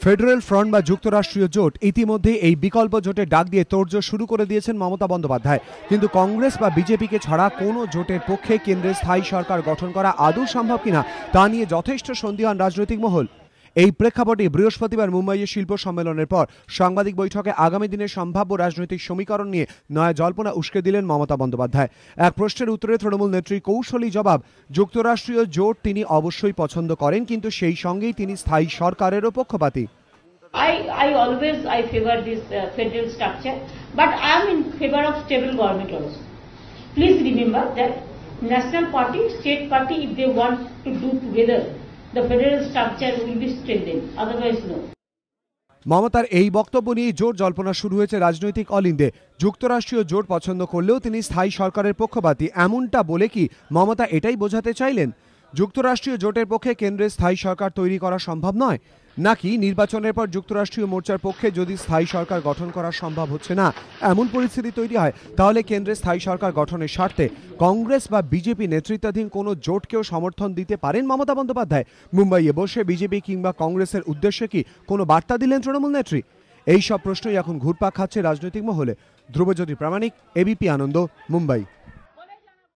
Federal front বা যুক্তরাষ্ট্রীয় জোট ইতিমধ্যে এই বিকল্প জোটের ডাক দিয়ে তোড়জোড় শুরু করে দিয়েছেন মমতা বন্দ্যোপাধ্যায়। কিন্তু কংগ্রেস বা বিজেপিকে ছাড়া কোনো জোটের পক্ষে কেন্দ্রের স্থায়ী সরকার গঠন করা আদৌ সম্ভব কিনা তা নিয়ে যথেষ্ট সন্দিহান রাজনৈতিক মহল। এই প্রেক্ষাপটে বৃহস্পতিবার মুম্বাইয়ে শিল্প সম্মেলনের পর সাংবাদিক বৈঠকে আগামী দিনের সম্ভাব্য রাজনৈতিক সমীকরণ নিয়ে নয়া জল্পনা উস্কে দিলেন মমতা বন্দ্যোপাধ্যায়। এক প্রশ্নের উত্তরে তৃণমূল নেত্রীর কৌশলী জবাব, যুক্তরাষ্ট্রীয় জোট তিনি অবশ্যই পছন্দ করেন, কিন্তু সেই সঙ্গেই তিনি স্থায়ী সরকারেরও পক্ষপাতী। I always favor this federal structure, but I am in favor of stable government also. Please remember that national party, state party, if they want to do together, the federal structure will be strengthened. Otherwise, no. মমতার এই বক্তব্য নিয়ে জোর জল্পনা শুরু হয়েছে রাজনৈতিক অলিন্দে। যুক্তরাষ্ট্রীয় জোট পছন্দ করলেও তিনি স্থায়ী সরকারের পক্ষপাতী, এমনটা বলে কি মমতা এটাই বোঝাতে চাইলেন? যুক্তরাষ্ট্রীয় জোটের পক্ষে কেন্দ্রের স্থায়ী সরকার তৈরি করা সম্ভব নয়, নাকি নির্বাচনের পর যুক্তরাষ্ট্রীয় মোর্চার পক্ষে যদি স্থায়ী সরকার গঠন করা সম্ভব হচ্ছে না এমন পরিস্থিতি তৈরি হয়, তাহলে কেন্দ্রের স্থায়ী সরকার গঠনের স্বার্থে কংগ্রেস বা বিজেপি নেতৃত্বাধীন কোনো জোটকেও সমর্থন দিতে পারেন মমতা বন্দ্যোপাধ্যায়? মুম্বাইয়ে বসে বিজেপি কিংবা কংগ্রেসের উদ্দেশ্যে কি কোনো বার্তা দিলেন তৃণমূল নেত্রী? এই সব প্রশ্নই এখন ঘুরপাক খাচ্ছে রাজনৈতিক মহলে। ধ্রুবজ্যোতি প্রামাণিক, এবিপি আনন্দ, মুম্বাই।